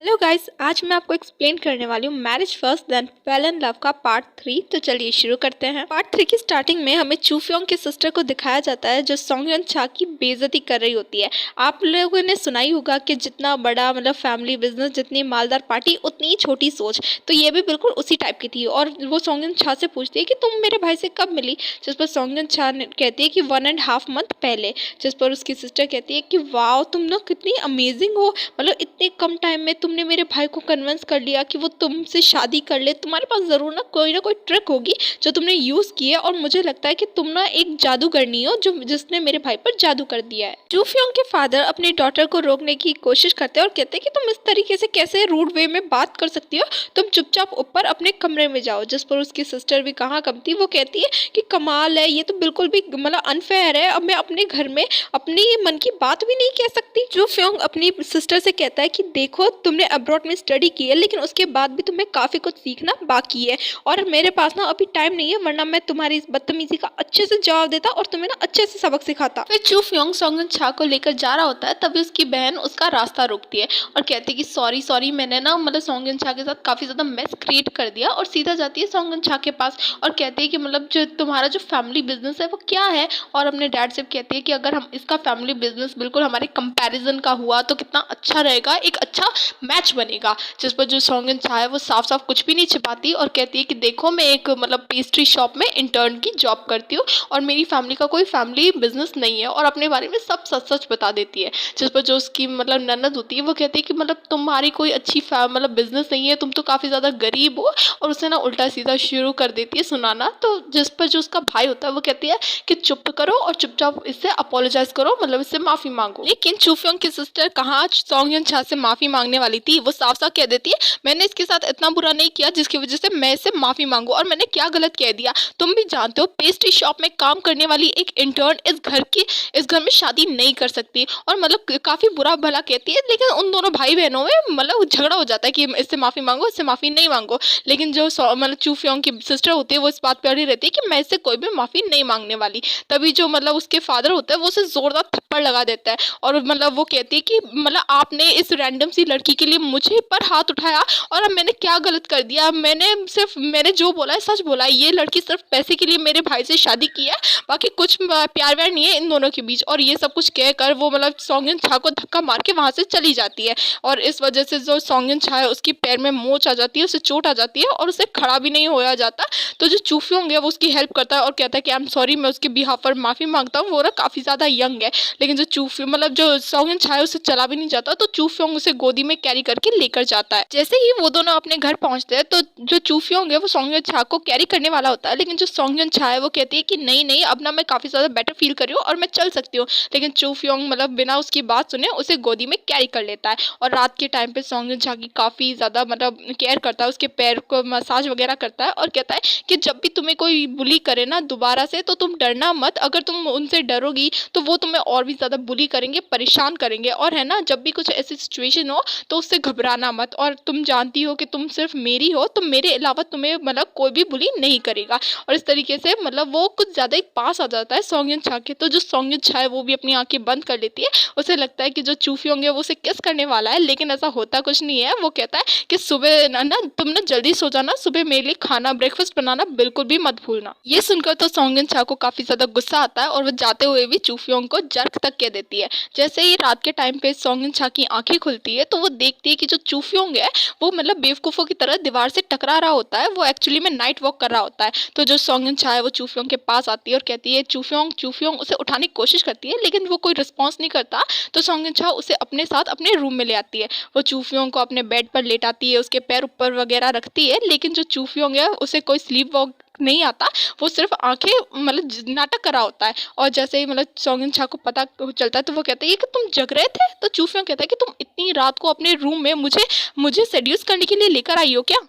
Hello guys, आज मैं आपको एक्सप्लेन करने वाली हूँ marriage first then fell in love का पार्ट 3। तो चलिए शुरू करते हैं। पार्ट 3 की स्टार्टिंग में हमें चूफियोंग की सिस्टर को दिखाया जाता है जो सॉन्गयन छा की बेइज्जती कर रही होती है। आप लोगों ने सुना ही होगा कि जितना बड़ा फैमिली बिजनेस, जितनी मालदार पार्टी उतनी ही छोटी सोच। तो ये भी बिल्कुल उसी टाइप की थी और वो सॉन्गयन छा से पूछती है कि तुम मेरे भाई से कब मिली, जिस पर सॉन्गयन छा कहती है कि 1.5 मंथ पहले। जिस पर उसकी सिस्टर कहती है कि वाह, तुम ना कितनी अमेजिंग हो, इतने कम टाइम में तुमने मेरे भाई को कन्विंस कर लिया कि वो तुमसे शादी कर ले। तुम्हारे पास ज़रूर ना कोई ट्रिक होगी जो तुमने यूज़ की है, और मुझे लगता है कि तुम ना एक जादूगरनी हो जो जिसने मेरे भाई पर जादू कर दिया है। जूफियोंग के फादर अपनी डॉटर को रोकने की कोशिश करते हैं और कहते हैं कि तुम इस तरीके से कैसे रूड वे में बात कर सकती हो, तुम चुपचाप ऊपर अपने कमरे में जाओ। जिस पर उसकी सिस्टर भी कहाँ कम थी, वो कहती है कि कमाल है, ये तो बिल्कुल भी अनफेयर है, अब मैं अपने घर में अपनी मन की बात भी नहीं कह सकती। जूफियोंग अपनी सिस्टर से कहता है कि देखो, तुमने अब्रॉड में स्टडी की है, लेकिन उसके बाद भी तुम्हें काफ़ी कुछ सीखना बाकी है, और मेरे पास ना अभी टाइम नहीं है, वरना मैं तुम्हारी इस बदतमीजी का अच्छे से जवाब देता और तुम्हें ना अच्छे से सबक सिखाता। फिर चूफियोंग सॉन्गयन छा को लेकर जा रहा होता है, तभी उसकी बहन उसका रास्ता रोकती है और कहती है कि सॉरी सॉरी, मैंने ना सॉन्गयन छा के साथ काफ़ी ज़्यादा मेस क्रिएट कर दिया। और सीधा जाती है सॉन्गयन छा के पास और कहती है कि जो तुम्हारा जो फैमिली बिजनेस है वो क्या है, और अपने डैड से कहती है कि अगर हम इसका फैमिली बिजनेस बिल्कुल हमारे कंपैरिजन का हुआ तो कितना अच्छा रहेगा, एक अच्छा मैच बनेगा। जिस पर जो सॉन्गयन छा है वो साफ साफ कुछ भी नहीं छिपाती और कहती है कि देखो, मैं एक पेस्ट्री शॉप में इंटर्न की जॉब करती हूँ और मेरी फैमिली का कोई फैमिली बिजनेस नहीं है, और अपने बारे में सब सच सच बता देती है। जिस पर जो उसकी ननद होती है वो कहती है कि तुम्हारी कोई अच्छी बिजनेस नहीं है, तुम तो काफ़ी ज़्यादा गरीब हो, और उसे ना उल्टा सीधा शुरू कर देती है सुनाना। तो जिस पर जो उसका भाई होता है वो कहती है कि चुप करो और चुपचाप इससे अपोलोजाइज करो, इससे माफ़ी मांगो। लेकिन चूफियोंग की सिस्टर कहाँ सॉन्गयन छा से माफ़ी मांगने वाली थी, वो साफ साफ कह देती है मैंने इसके साथ इतना बुरा नहीं किया जिसकी वजह से मैं इससे माफ़ी मांगू, और मैंने क्या गलत कह दिया। तुम भी जानते हो, पेस्ट्री शॉप में काम करने वाली एक इंटर्न इस घर में शादी नहीं कर सकती, और काफ़ी बुरा भला कहती है। लेकिन उन दोनों भाई बहनों में झगड़ा हो जाता है कि इससे माफ़ी मांगो, इससे माफ़ी नहीं मांगो। लेकिन जो चूफियोंग की सिस्टर होती है वो इस बात पर अड़ी रहती है कि मैं इससे कोई भी माफ़ी नहीं मांगने वाली। तभी जो उसके फादर होता है वो उसे जोरदार थप्पड़ लगा देता है, और वो कहती है कि आपने इस रैंडम सी लड़की के लिए मुझे पर हाथ उठाया, और अब मैंने क्या गलत कर दिया। मैंने जो बोला है सच बोला है, ये लड़की सिर्फ पैसे के लिए मेरे भाई से शादी की है, बाकी कुछ प्यार व्यार नहीं है इन दोनों के बीच। और ये सब कुछ कहकर वो सॉन्गयन छा को धक्का मार के वहाँ से चली जाती है, और इस वजह से जो सॉन्गयन छा है उसकी पैर में मोच आ जाती है, उसे चोट आ जाती है और उसे खड़ा भी नहीं होया जाता। तो जो चूफियोंग है वो उसकी हेल्प करता है और कहता है कि आई एम सॉरी, मैं उसके बिहाफ पर माफ़ी मांगता हूँ। वो ना काफ़ी ज़्यादा यंग है, लेकिन जो जो सॉन्गयन छा है उसे चला भी नहीं जाता, तो चूफियोंग उसे गोदी में कैरी करके लेकर जाता है। जैसे ही वो दोनों अपने घर पहुंचते हैं तो जो चूफियोंग है वो सॉन्गयन छा को कैरी करने वाला होता है, लेकिन जो सॉन्गयन छा है वो कहती है कि नहीं नहीं, अब ना मैं काफ़ी ज़्यादा बेटर फील कर रही हूँ और मैं चल सकती हूँ। लेकिन चूफियोंग बिना उसकी बात सुने उसे गोदी में कैरी कर लेता है, और रात के टाइम पे सॉन्गयन छा की काफ़ी ज़्यादा केयर करता है, उसके पैर को मसाज वगैरह करता है, और कहता है कि जब भी तुम्हें कोई बुली करे ना दोबारा से, तो तुम डरना मत। अगर तुम उनसे डरोगी तो वो तुम्हें और भी ज़्यादा बुली करेंगे, परेशान करेंगे, और है ना, जब भी कुछ ऐसी सिचुएशन हो तो उससे घबराना मत, और तुम जानती हो कि तुम सिर्फ मेरी हो, तो मेरे अलावा तुम्हें कोई भी बुली नहीं करेगा। और इस तरीके से वो कुछ ज़्यादा ही पास आ जाता है सॉन्गयन छा के। तो जो सॉन्गयन छा है वो भी अपनी आंखें बंद कर लेती है, उसे लगता है कि जो चूफियोंग है वो उसे किस करने वाला है, लेकिन ऐसा होता कुछ नहीं है। वो कहता है कि सुबह ना तुम ना जल्दी सो जाना, सुबह मेरे लिए खाना ब्रेकफास्ट बनाना बिल्कुल भी मत भूलना। ये सुनकर तो सॉन्गयन छा को काफ़ी ज़्यादा गुस्सा आता है, और वो जाते हुए भी चूफियोंग को जर्क तक कह देती है। जैसे ही रात के टाइम पे सॉन्गयन छा की आंखें खुलती है तो वो देखती है कि जो चूफियोंग है वो बेवकूफ़ों की तरह दीवार से टकरा रहा होता है, वो एक्चुअली में नाइट वॉक कर रहा होता है। तो जो सॉन्गयन छा है वो चूफियोंग के पास आती है और कहती है चूफियोंग चूफियोंग, उसे उठाने की कोशिश करती है, लेकिन वो कोई रिस्पॉन्स नहीं करता। तो सॉन्गयन छा उसे अपने साथ अपने रूम में ले आती है, वो चूफियोंग को अपने बेड पर लेटाती है, उसके पैर ऊपर वगैरह रखती है, लेकिन जो चूफियोंग है उसे कोई स्लीप वॉक नहीं आता, वो सिर्फ आंखें नाटक कर रहा होता है। और जैसे ही सॉन्गयन छा को पता चलता है तो वो कहता है कि तुम जग रहे थे। तो चूफियोंग कहता है कि तुम इतनी रात को अपने रूम में मुझे मुझे सेड्यूस करने के लिए लेकर आई हो क्या।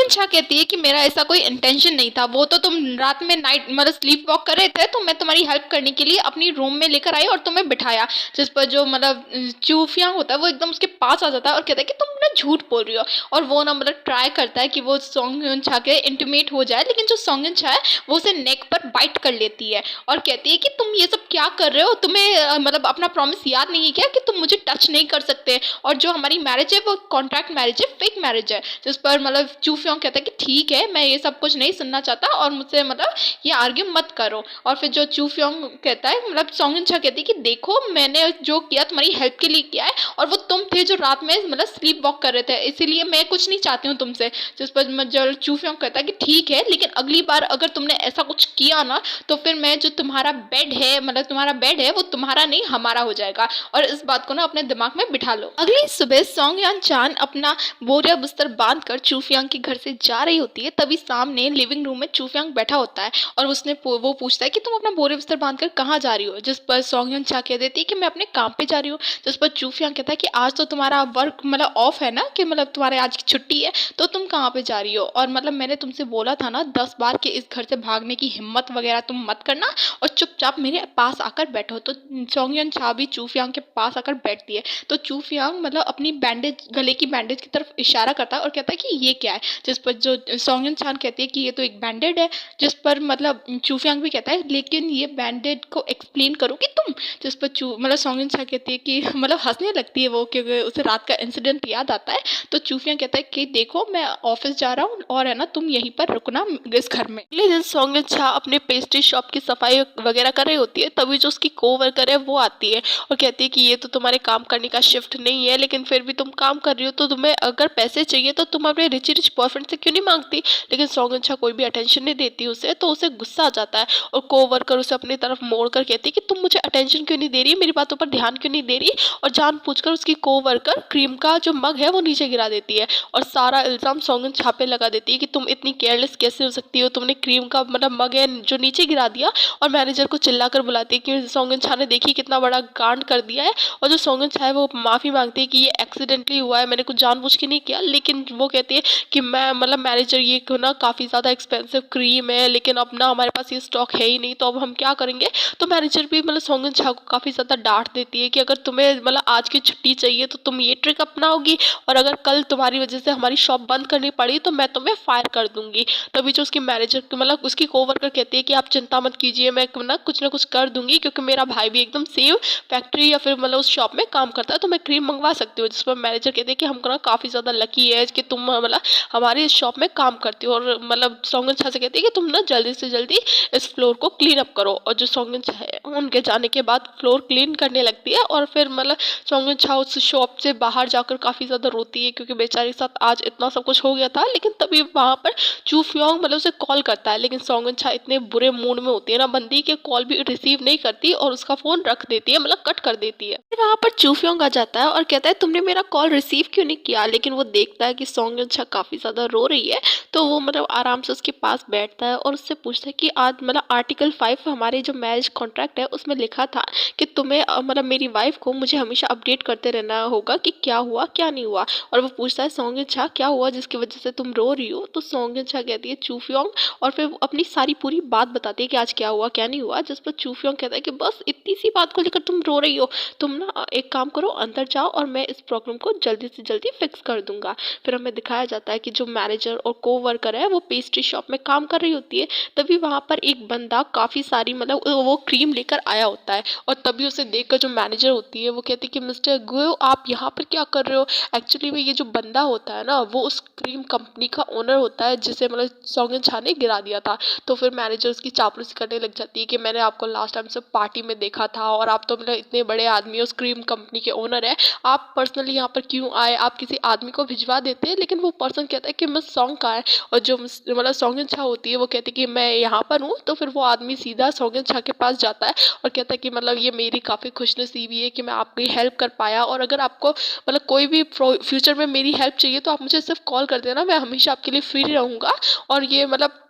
छा कहती है कि मेरा ऐसा कोई इंटेंशन नहीं था, वो तो तुम रात में नाइट मतलब स्लीप वॉक कर रहे थे तो मैं तुम्हारी हेल्प करने के लिए अपनी रूम में लेकर आई और तुम्हें बिठाया। जिस पर जो मतलब चूफिया होता है वो एकदम उसके पास आ जाता है और कहता है कि तुम ना झूठ बोल रही हो। और वो ना मतलब ट्राई करता है कि वो सॉन्ग छा के इंटीमेट हो जाए, लेकिन जो सॉन्ग छा है वो उसे नेक पर बाइट कर लेती है और कहती है कि तुम ये सब क्या कर रहे हो, तुम्हें मतलब अपना प्रॉमिस याद नहीं है क्या कि तुम मुझे टच नहीं कर सकते, और जो हमारी मैरिज है वो कॉन्ट्रैक्ट मैरिज है, फेक मैरिज है। जिस पर मतलब चूफियोंग कहता है कि ठीक है, मैं ये सब कुछ नहीं सुनना चाहता और मुझसे मतलब ये आर्ग्यू मत करो। और फिर जो चूफियोंग कहता है मतलब सॉन्गिन-छा कहती है कि देखो मैंने जो किया तुम्हारी हेल्प के लिए किया है, और वो तुम थे जो रात में मतलब स्लीप वॉक कर रहे थे, इसीलिए मैं कुछ नहीं चाहती हूँ तुमसे। जिस पर जो चूफियोंग कहता है कि ठीक है, लेकिन अगली बार अगर तुमने ऐसा कुछ किया ना तो फिर मैं जो तुम्हारा बेड है मतलब तुम्हारा बेड है वो तुम्हारा नहीं हमारा हो जाएगा, और इस बात को ना अपने दिमाग में बिठा लो। अगली सुबह सॉन्गयान चान अपना बोरिया बिस्तर बांधकर चूफियांग के घर से जा रही होती है, तभी सामने लिविंग रूम में चूफियांग बैठा होता है और वो पूछता है कि तुम अपना बोरिया बिस्तर बांधकर कहाँ जा रही हो। जिस पर सॉन्गयान चा कह देती है कि मैं अपने काम पे जा रही हूँ। जिस पर चूफियांग कहता है कि आज तो तुम्हारा वर्क मतलब ऑफ है ना, कि मतलब तुम्हारे आज की छुट्टी है, तो तुम कहाँ पे जा रही हो, और मतलब मैंने तुमसे बोला था ना 10 बार कि इस घर से भागने की हिम्मत वगैरह तुम मत करना और चुपचाप मेरे पास आकर बैठो। तो सॉन्गयान चा भी चूफियांग के पास आकर बैठती है। तो चूफियांग मतलब अपनी बैंडेज गले की बैंडेज की तरफ इशारा करता है और कहता है कि ये क्या है। जिस पर जो सॉन्गयान चान कहती है कि ये तो एक बैंडेड है। जिस पर मतलब चूफियांग भी कहता है लेकिन ये बैंडेड को एक्सप्लेन करोगी तुम। जिस पर मतलब सॉन्गयान चान कहती है कि मतलब हंसने लगती है वो, क्योंकि उसे रात का इंसिडेंट याद आता है। तो चूफियांग कहता है कि देखो मैं ऑफिस जा रहा हूँ और है ना तुम यहीं पर रुकना इस घर में। अगले दिन सॉन्गयान चा अपने पेस्ट्री शॉप की सफाई वगैरह कर रही होती है, तभी जो उसकी कोवर्कर है वो आती है और कहती है कि ये तो तुम्हारे काम करने का शिफ्ट नहीं है, लेकिन फिर भी तुम काम कर रही हो, तो तुम्हें अगर पैसे चाहिए तो तुम अपने रिच रिच बॉयफ्रेंड से क्यों नहीं मांगती। लेकिन सॉन्गयान चा कोई भी अटेंशन नहीं देती उसे, तो उसे गुस्सा आ जाता है और कोवर्कर उसे अपनी तरफ मोड़ कर कहती है कि तुम मुझे अटेंशन क्यों नहीं दे रही, मेरी बातों पर ध्यान क्यों नहीं दे रही। और जानबूझकर उसकी कोवर्कर क्रीम का जो मग है वो नीचे गिरा देती है और सारा इल्ज़ाम सॉन्गयान चा पे लगा देती है कि तुम इतनी केयरलेस कैसे हो सकती हो, तुमने क्रीम का मतलब मग है जो नीचे गिरा दिया। और मैनेजर को चिल्लाकर बुलाती है कि सॉन्गयान चा ने देखी कितना बड़ा कांड कर दिया है। और जो सॉन्गयान चा है वो माफ़ी मांगती है कि ये एक्सीडेंटली हुआ है, मैंने कुछ जानबूझ के नहीं किया। लेकिन वो कहती है कि मैं मतलब मैनेजर ये ना काफ़ी ज़्यादा एक्सपेंसिव क्रीम है, लेकिन अब ना हमारे पास ये स्टॉक है ही नहीं, तो अब हम क्या करेंगे। तो मैनेजर भी मतलब सॉन्गयान चा को काफ़ी ज़्यादा डांट देती है कि अगर तुम्हें मतलब आज की छुट्टी चाहिए तो तुम ये ट्रिक अपनाओगी, और अगर कल तुम्हारी वजह से हमारी शॉप बंद करनी पड़ी तो मैं तुम्हें फायर कर दूंगी। तभी जो उसकी मैनेजर मतलब उसकी कोवर्कर कहती है कि आप चिंता मत कीजिए, मैं ना कुछ कर दूंगी, क्योंकि मेरा भाई भी एकदम सेम फैक्ट्री या फिर मतलब उस शॉप में काम करता है, तो मैं क्रीम मंगवा सकती हूँ। जिस पर मैनेजर कहते हैं कि हमको ना काफ़ी ज़्यादा लकी है कि तुम मतलब हमारी इस शॉप में काम करती हो। और मतलब सॉन्गयान चा से कहती है कि तुम ना जल्दी से जल्दी इस फ्लोर को क्लीन अप करो। और जो सॉन्गयान चा है उनके जाने के बाद फ्लोर क्लीन करने लगती है, और फिर मतलब सॉन्गयान चा उस शॉप से बाहर जाकर काफ़ी ज़्यादा रोती है, क्योंकि बेचारे के साथ आज इतना सब कुछ हो गया था। लेकिन तभी वहाँ पर चूफियांग मतलब उसे कॉल करता है, लेकिन सॉन्गयान चा इतने बुरे मूड में होती है ना बंदी के कॉल भी रिसीव नहीं करती और उसका फ़ोन रख देती है, मतलब कट कर देती है। फिर वहाँ पर चूफियांग आ जाता है और कहता है तुमने मेरा कॉल रिसीव क्यों नहीं किया। लेकिन वो देखता है कि सॉन्गयान चा काफ़ी ज़्यादा रो रही है, तो वो मतलब आराम से उसके पास बैठता है और उससे पूछता है कि आज मतलब आर्टिकल 5 हमारे जो मैरिज कॉन्ट्रैक्ट है उसमें लिखा था कि तुम्हें मतलब मेरी वाइफ को मुझे हमेशा अपडेट करते रहना होगा कि क्या हुआ क्या नहीं हुआ। और वो पूछता है सॉन्गयान चा क्या हुआ जिसकी वजह से तुम रो रही हो। तो सॉन्गयान चा कहती है चूफियांग, और फिर वो अपनी सारी पूरी बात बताती है कि आज क्या हुआ क्या नहीं हुआ। जिस पर चूफियांग कहता है कि बस इतनी सी बात को लेकर तुम रो रही हो, तुम ना एक काम करो अंदर जाओ और मैं इस प्रॉब्लम को जल्दी से जल्दी फिक्स कर दूंगा। फिर हमें दिखाया जाता है कि जो मैनेजर और कोवर्कर है वो पेस्ट्री शॉप में काम कर रही होती है। तभी वहाँ पर एक बंदा काफ़ी सारी मतलब वो क्रीम लेकर आया होता है, और तभी उसे देखकर जो मैनेजर होती है वो कहती है कि मिस्टर गुयो आप यहाँ पर क्या कर रहे हो। एक्चुअली में ये जो बंदा होता है ना वो उस क्रीम कंपनी का ओनर होता है जिसे मतलब सॉन्गयान चा ने गिरा दिया था। तो फिर मैनेजर उसकी चापलूसी करने लग जाती है कि मैंने आपको लास्ट टाइम से पार्टी में देखा था, और आप तो मतलब इतने बड़े आदमी उस क्रीम कंपनी के ओनर है, आप पर्सनली यहाँ पर क्यों आए, आप किसी आदमी को भिजवा देते हैं। लेकिन वो पर्सन कहता है कि मैं सॉन्ग का है, और जो मतलब सॉन्गयान चा होती है वो कहती है कि मैं यहाँ पर हूँ। तो फिर वो आदमी सीधा सॉन्गयान चा के पास जाता है और कहता है कि मतलब ये मेरी काफ़ी खुशनसीबी है कि मैं आपकी हेल्प कर पाया, और अगर आपको मतलब कोई भी फ्यूचर में मेरी हेल्प चाहिए तो आप मुझे सिर्फ कॉल कर देना, मैं हमेशा आपके लिए फ्री रहूँगा। और ये मतलब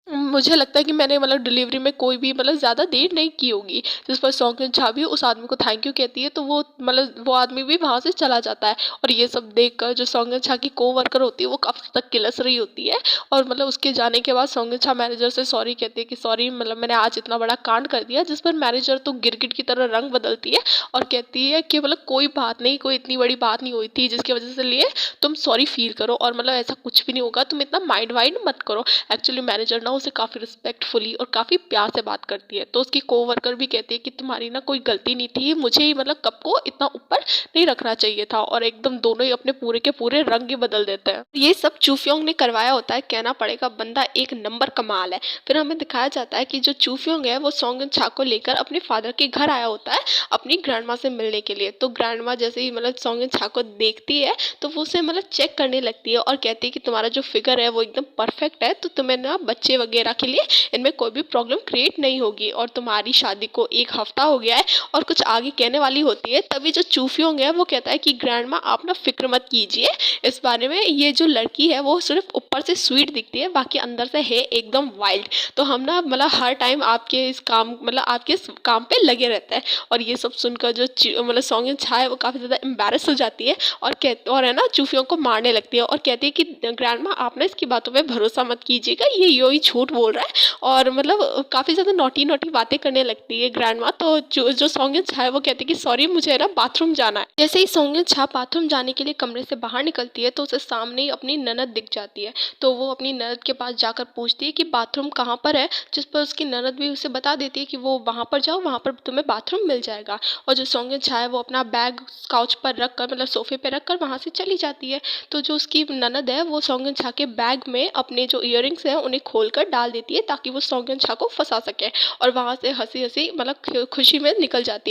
मुझे लगता है कि मैंने मतलब डिलीवरी में कोई भी मतलब ज़्यादा देर नहीं की होगी। जिस पर सौंकन छा भी उस आदमी को थैंक यू कहती है, तो वो मतलब वो आदमी भी वहाँ से चला जाता है। और ये सब देखकर जो सौंकन छा की कोवर्कर होती है वो काफ़ी हद तक किलस रही होती है। और मतलब उसके जाने के बाद सौंकन छा मैनेजर से सॉरी कहती है कि सॉरी, मतलब मैंने आज इतना बड़ा कांड कर दिया। जिस पर मैनेजर तो गिरगिट की तरह रंग बदलती है और कहती है कि मतलब कोई बात नहीं, कोई इतनी बड़ी बात नहीं हुई थी जिसकी वजह से लिए तुम सॉरी फील करो, और मतलब ऐसा कुछ भी नहीं होगा, तुम इतना माइंड वाइंड मत करो। एक्चुअली मैनेजर ना उसे काफ़ी रिस्पेक्टफुली और काफ़ी प्यार से बात करती है। तो उसकी कोवर्कर भी कहती है कि तुम्हारी ना कोई गलती नहीं थी, मुझे ही मतलब कप को इतना ऊपर नहीं रखना चाहिए था। और एकदम दोनों ही अपने पूरे के पूरे रंग ही बदल देते हैं। ये सब चूफियोंग ने करवाया होता है, कहना पड़ेगा बंदा एक नंबर कमाल है। फिर हमें दिखाया जाता है कि जो चूफियोंग है वो सॉन्गन छा को लेकर अपने फादर के घर आया होता है अपनी ग्रैंडमा से मिलने के लिए। तो ग्रैंडमा जैसे ही मतलब सॉन्गन छा को देखती है तो वो उसे मतलब चेक करने लगती है और कहती है कि तुम्हारा जो फिगर है वो एकदम परफेक्ट है, तो तुम्हें ना बच्चे वगैरह के लिए इनमें कोई भी प्रॉब्लम क्रिएट नहीं होगी, और तुम्हारी शादी को एक हफ्ता हो गया है। और कुछ आगे कहने वाली होती है, तभी जो चूफियोंग है वो कहता है कि ग्रैंडमा आप ना फिक्र मत कीजिए इस बारे में, ये जो लड़की है वो सिर्फ ऊपर से स्वीट दिखती है, बाकी अंदर से है एकदम वाइल्ड। तो हम ना मतलब हर टाइम आपके इस काम मतलब आपके इस काम पे लगे रहते हैं। और ये सब सुनकर जो मतलब सॉन्ग छा है वो काफ़ी ज़्यादा एम्बेरस हो जाती है और और है ना चूफियों को मारने लगती है और कहती है कि ग्रैंडमा आप ना इसकी बातों पे भरोसा मत कीजिएगा, ये यो ही झूठ बोल रहा है। और मतलब काफ़ी ज़्यादा नोटी नोटी बातें करने लगती है ग्रैंडमा। तो जो जो सॉन्ग छा है वो कहती है कि सॉरी मुझे ना बाथरूम जाना है। जैसे ही सॉन्ग छा बाथरूम जाने के लिए कमरे से बाहर निकलती है तो उसे सामने ही अपनी ननद दिख जाती है। तो वो अपनी ननद के पास जाकर पूछती है कि बाथरूम कहाँ पर है, जिस पर उसकी ननद भी उसे बता देती है कि वो वहाँ पर जाओ, वहाँ पर तुम्हें बाथरूम मिल जाएगा। और जो सॉन्ग छा है वो अपना बैग काउच पर रख कर मतलब सोफे पे रख कर वहाँ से चली जाती है। तो जो उसकी ननद है वो सॉन्ग छा के बैग में अपने जो इयररिंग्स हैं उन्हें खोल कर डाल देती है ताकि वो सॉन्ग छा को फंसा सके, और वहाँ से हंसी हंसी मतलब खुशी में निकल जाती है।